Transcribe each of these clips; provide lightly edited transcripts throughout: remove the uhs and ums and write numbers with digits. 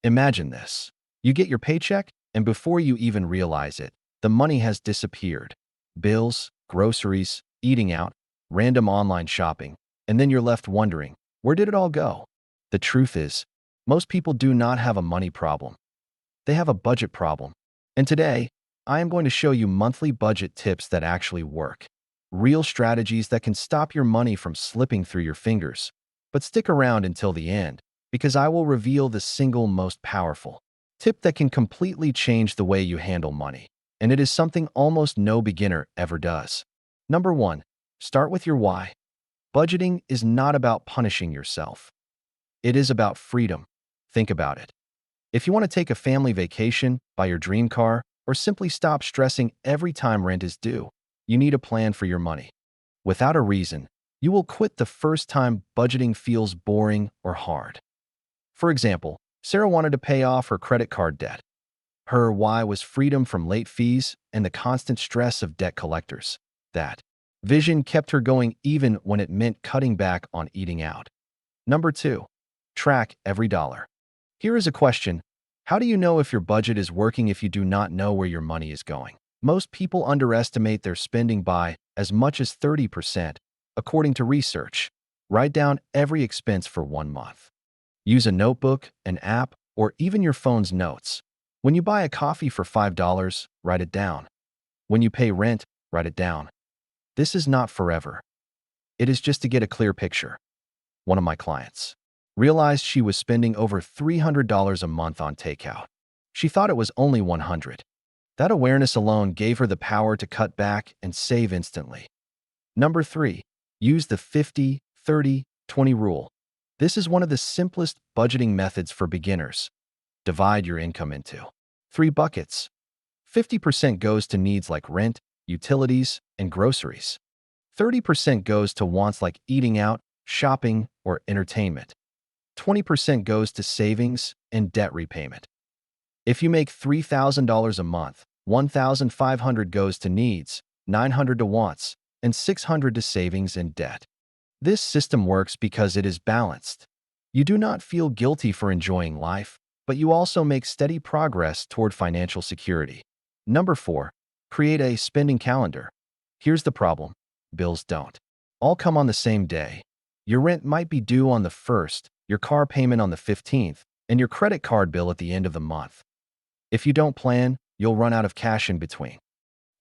Imagine this. You get your paycheck, and before you even realize it, the money has disappeared. Bills, groceries, eating out, random online shopping, and then you're left wondering, where did it all go? The truth is, most people do not have a money problem. They have a budget problem. And today, I am going to show you monthly budget tips that actually work. Real strategies that can stop your money from slipping through your fingers. But stick around until the end, because I will reveal the single most powerful tip that can completely change the way you handle money. And it is something almost no beginner ever does. Number 1. Start with your why. Budgeting is not about punishing yourself. It is about freedom. Think about it. If you want to take a family vacation, buy your dream car, or simply stop stressing every time rent is due, you need a plan for your money. Without a reason, you will quit the first time budgeting feels boring or hard. For example, Sarah wanted to pay off her credit card debt. Her why was freedom from late fees and the constant stress of debt collectors. That vision kept her going even when it meant cutting back on eating out. Number 2. Track every dollar. Here is a question. How do you know if your budget is working if you do not know where your money is going? Most people underestimate their spending by as much as 30%, according to research. Write down every expense for 1 month. Use a notebook, an app, or even your phone's notes. When you buy a coffee for $5, write it down. When you pay rent, write it down. This is not forever. It is just to get a clear picture. One of my clients realized she was spending over $300 a month on takeout. She thought it was only $100. That awareness alone gave her the power to cut back and save instantly. Number 3. Use the 50-30-20 rule. This is one of the simplest budgeting methods for beginners. Divide your income into 3 buckets. 50% goes to needs like rent, utilities, and groceries. 30% goes to wants like eating out, shopping, or entertainment. 20% goes to savings and debt repayment. If you make $3,000 a month, $1,500 goes to needs, $900 to wants, and $600 to savings and debt. This system works because it is balanced. You do not feel guilty for enjoying life, but you also make steady progress toward financial security. Number 4. Create a spending calendar. Here's the problem. Bills don't all come on the same day. Your rent might be due on the 1st, your car payment on the 15th, and your credit card bill at the end of the month. If you don't plan, you'll run out of cash in between.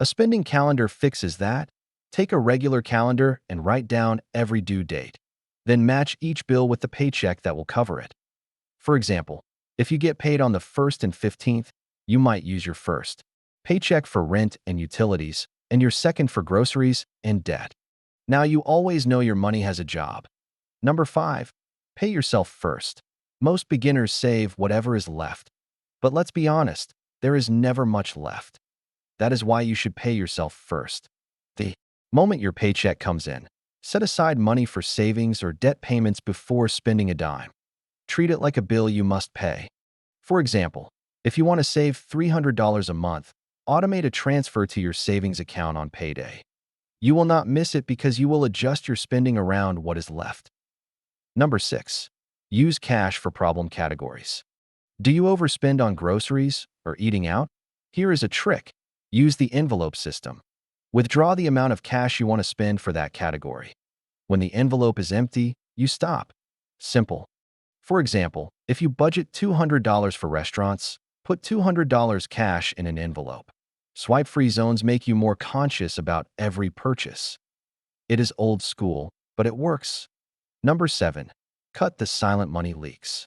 A spending calendar fixes that. Take a regular calendar and write down every due date. Then match each bill with the paycheck that will cover it. For example, if you get paid on the 1st and 15th, you might use your first paycheck for rent and utilities, and your second for groceries and debt. Now you always know your money has a job. Number 5. Pay yourself first. Most beginners save whatever is left. But let's be honest, there is never much left. That is why you should pay yourself first. The moment your paycheck comes in, set aside money for savings or debt payments before spending a dime. Treat it like a bill you must pay. For example, if you want to save $300 a month, automate a transfer to your savings account on payday. You will not miss it because you will adjust your spending around what is left. Number 6. Use cash for problem categories. Do you overspend on groceries or eating out? Here is a trick. Use the envelope system. Withdraw the amount of cash you want to spend for that category. When the envelope is empty, you stop. Simple. For example, if you budget $200 for restaurants, put $200 cash in an envelope. Swipe-free zones make you more conscious about every purchase. It is old school, but it works. Number 7. Cut the silent money leaks.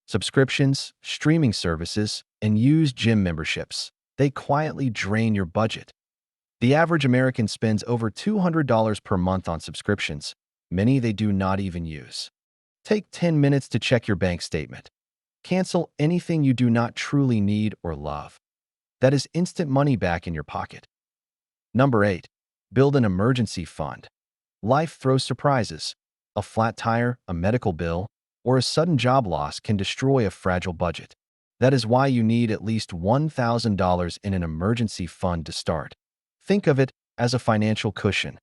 Subscriptions, streaming services, and used gym memberships. They quietly drain your budget. The average American spends over $200 per month on subscriptions. Many they do not even use. Take 10 minutes to check your bank statement. Cancel anything you do not truly need or love. That is instant money back in your pocket. Number 8. Build an emergency fund. Life throws surprises. A flat tire, a medical bill, or a sudden job loss can destroy a fragile budget. That is why you need at least $1,000 in an emergency fund to start. Think of it as a financial cushion.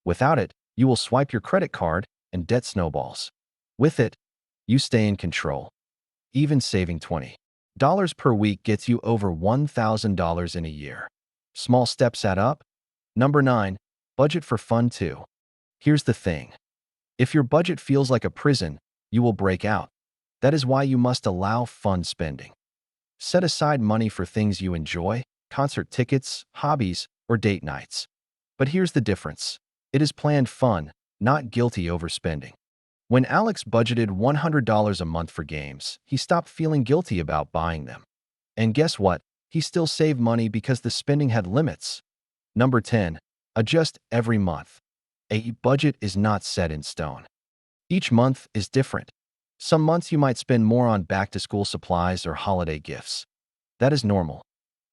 Without it, you will swipe your credit card and debt snowballs. With it, you stay in control. Even saving 20 Dollars per week gets you over $1,000 in a year. Small steps add up. Number 9. Budget for fun too. Here's the thing. If your budget feels like a prison, you will break out. That is why you must allow fun spending. Set aside money for things you enjoy, concert tickets, hobbies, or date nights. But here's the difference. It is planned fun, not guilty overspending. When Alex budgeted $100 a month for games, he stopped feeling guilty about buying them. And guess what? He still saved money because the spending had limits. Number 10. Adjust every month. A budget is not set in stone. Each month is different. Some months you might spend more on back-to-school supplies or holiday gifts. That is normal.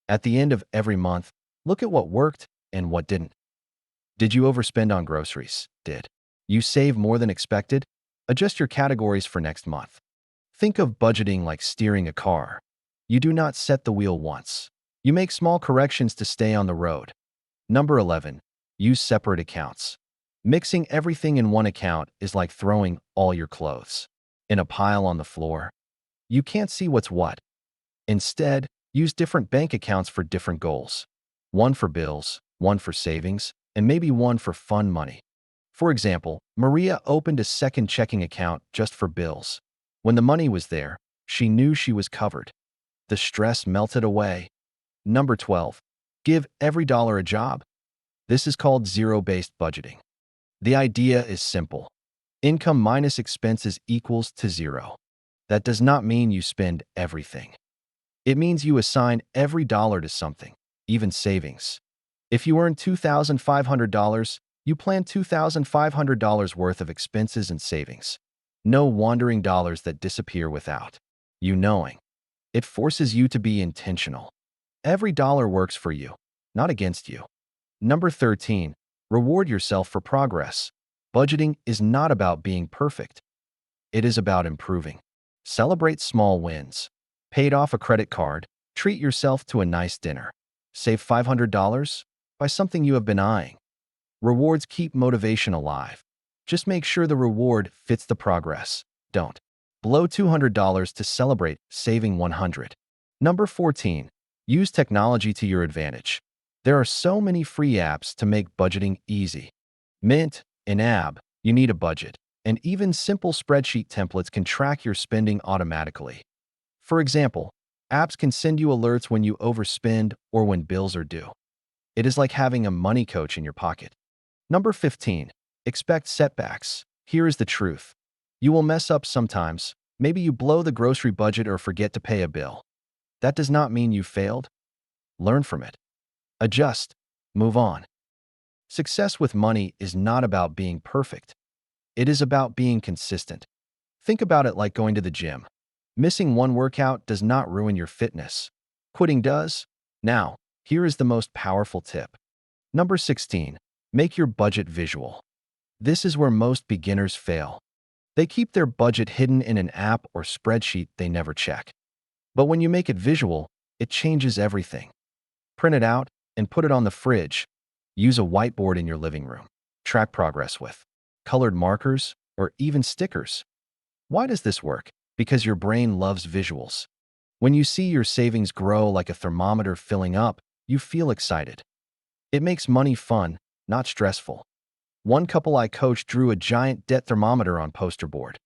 At the end of every month, look at what worked and what didn't. Did you overspend on groceries? Did you save more than expected? Adjust your categories for next month. Think of budgeting like steering a car. You do not set the wheel once. You make small corrections to stay on the road. Number 11. Use separate accounts. Mixing everything in one account is like throwing all your clothes in a pile on the floor. You can't see what's what. Instead, use different bank accounts for different goals. One for bills, one for savings, and maybe one for fun money. For example, Maria opened a second checking account just for bills. When the money was there, she knew she was covered. The stress melted away. Number 12. Give every dollar a job. This is called zero-based budgeting. The idea is simple. Income minus expenses equals to zero. That does not mean you spend everything. It means you assign every dollar to something, even savings. If you earn $2,500, you plan $2,500 worth of expenses and savings. No wandering dollars that disappear without you knowing. It forces you to be intentional. Every dollar works for you, not against you. Number 13. Reward yourself for progress. Budgeting is not about being perfect. It is about improving. Celebrate small wins. Paid off a credit card. Treat yourself to a nice dinner. Save $500? Buy something you have been eyeing. Rewards keep motivation alive. Just make sure the reward fits the progress. Don't blow $200 to celebrate saving $100. Number 14. Use technology to your advantage. There are so many free apps to make budgeting easy. Mint, an app, you need a budget, and even simple spreadsheet templates can track your spending automatically. For example, apps can send you alerts when you overspend or when bills are due. It is like having a money coach in your pocket. Number 15. Expect setbacks. Here is the truth. You will mess up sometimes. Maybe you blow the grocery budget or forget to pay a bill. That does not mean you failed. Learn from it. Adjust. Move on. Success with money is not about being perfect. It is about being consistent. Think about it like going to the gym. Missing one workout does not ruin your fitness. Quitting does. Now, here is the most powerful tip. Number 16. Make your budget visual. This is where most beginners fail. They keep their budget hidden in an app or spreadsheet they never check. But when you make it visual, it changes everything. Print it out and put it on the fridge. Use a whiteboard in your living room. Track progress with colored markers or even stickers. Why does this work? Because your brain loves visuals. When you see your savings grow like a thermometer filling up, you feel excited. It makes money fun, not stressful. One couple I coached drew a giant debt thermometer on poster board.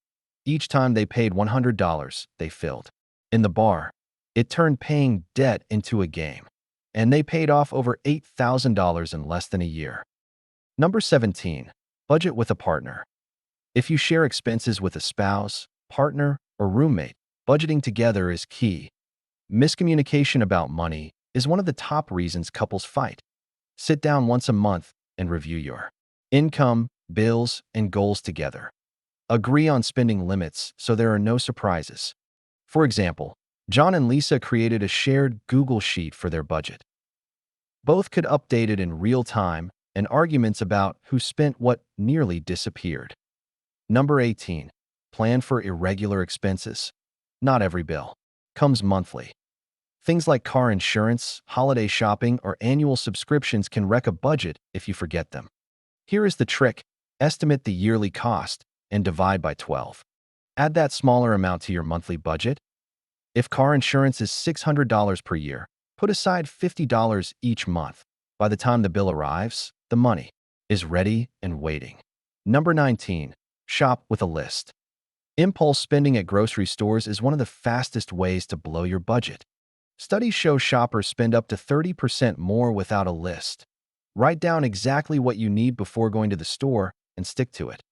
Each time they paid $100, they filled. In the bar, it turned paying debt into a game, and they paid off over $8,000 in less than a year. Number 17. Budget with a partner. If you share expenses with a spouse, partner, or roommate, budgeting together is key. Miscommunication about money is one of the top reasons couples fight. Sit down once a month and review your income, bills, and goals together. Agree on spending limits so there are no surprises. For example, John and Lisa created a shared Google Sheet for their budget. Both could update it in real time, and arguments about who spent what nearly disappeared. Number 18. Plan for irregular expenses. Not every bill comes monthly. Things like car insurance, holiday shopping, or annual subscriptions can wreck a budget if you forget them. Here is the trick. Estimate the yearly cost and divide by 12. Add that smaller amount to your monthly budget. If car insurance is $600 per year, put aside $50 each month. By the time the bill arrives, the money is ready and waiting. Number 19. Shop with a list. Impulse spending at grocery stores is one of the fastest ways to blow your budget. Studies show shoppers spend up to 30% more without a list. Write down exactly what you need before going to the store and stick to it.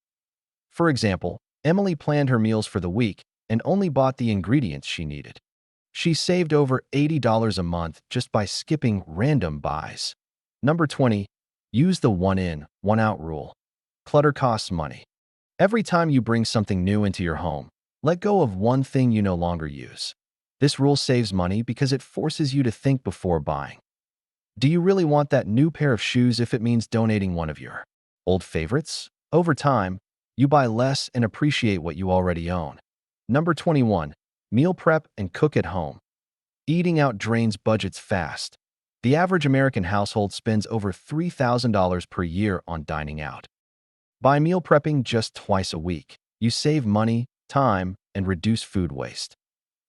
For example, Emily planned her meals for the week and only bought the ingredients she needed. She saved over $80 a month just by skipping random buys. Number 20. Use the one in, one out rule. Clutter costs money. Every time you bring something new into your home, let go of one thing you no longer use. This rule saves money because it forces you to think before buying. Do you really want that new pair of shoes if it means donating one of your old favorites? Over time, you buy less and appreciate what you already own. Number 21. Meal prep and cook at home. Eating out drains budgets fast. The average American household spends over $3,000 per year on dining out. By meal prepping just twice a week, you save money, time, and reduce food waste.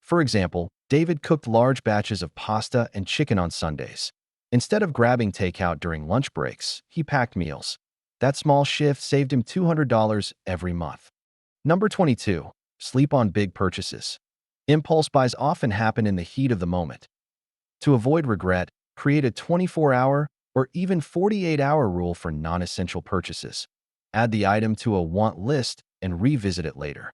For example, David cooked large batches of pasta and chicken on Sundays. Instead of grabbing takeout during lunch breaks, he packed meals. That small shift saved him $200 every month. Number 22. Sleep on big purchases. Impulse buys often happen in the heat of the moment. To avoid regret, create a 24-hour or even 48-hour rule for non-essential purchases. Add the item to a want list and revisit it later.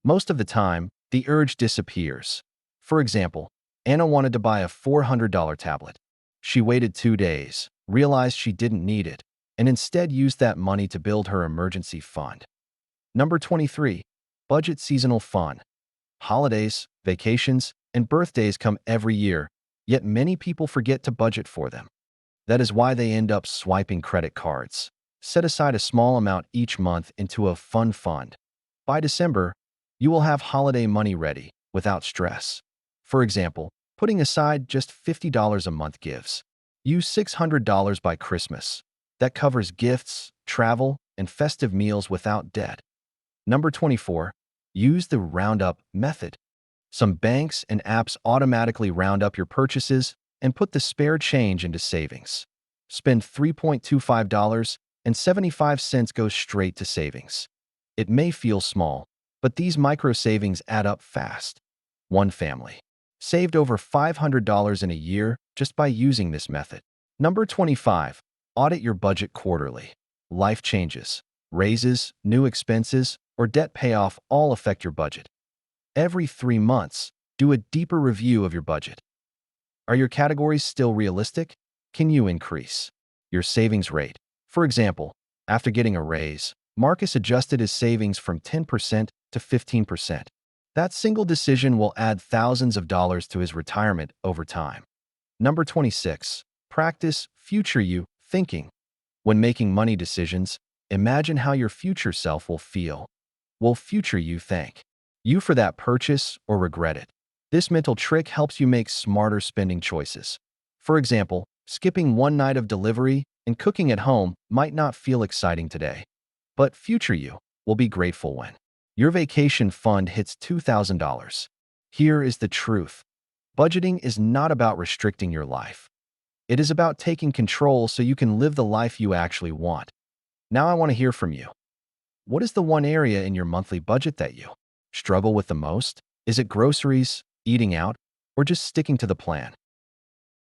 Most of the time, the urge disappears. For example, Anna wanted to buy a $400 tablet. She waited 2 days, realized she didn't need it, and instead used that money to build her emergency fund. Number 23. Budget seasonal fun. Holidays, vacations, and birthdays come every year, yet many people forget to budget for them. That is why they end up swiping credit cards. Set aside a small amount each month into a fun fund. By December, you will have holiday money ready, without stress. For example, putting aside just $50 a month gives you $600 by Christmas. That covers gifts, travel, and festive meals without debt. Number 24. Use the roundup method. Some banks and apps automatically round up your purchases and put the spare change into savings. Spend $3.25 and 75 cents goes straight to savings. It may feel small, but these micro savings add up fast. One family saved over $500 in a year just by using this method. Number 25. Audit your budget quarterly. Life changes. Raises, new expenses, or debt payoff all affect your budget. Every 3 months, do a deeper review of your budget. Are your categories still realistic? Can you increase your savings rate? For example, after getting a raise, Marcus adjusted his savings from 10% to 15%. That single decision will add thousands of dollars to his retirement over time. Number 26. Practice future you thinking. When making money decisions, imagine how your future self will feel. Will future you thank you for that purchase or regret it? This mental trick helps you make smarter spending choices. For example, skipping one night of delivery and cooking at home might not feel exciting today, but future you will be grateful when your vacation fund hits $2,000. Here is the truth. Budgeting is not about restricting your life. It is about taking control so you can live the life you actually want. Now I want to hear from you. What is the one area in your monthly budget that you struggle with the most? Is it groceries, eating out, or just sticking to the plan?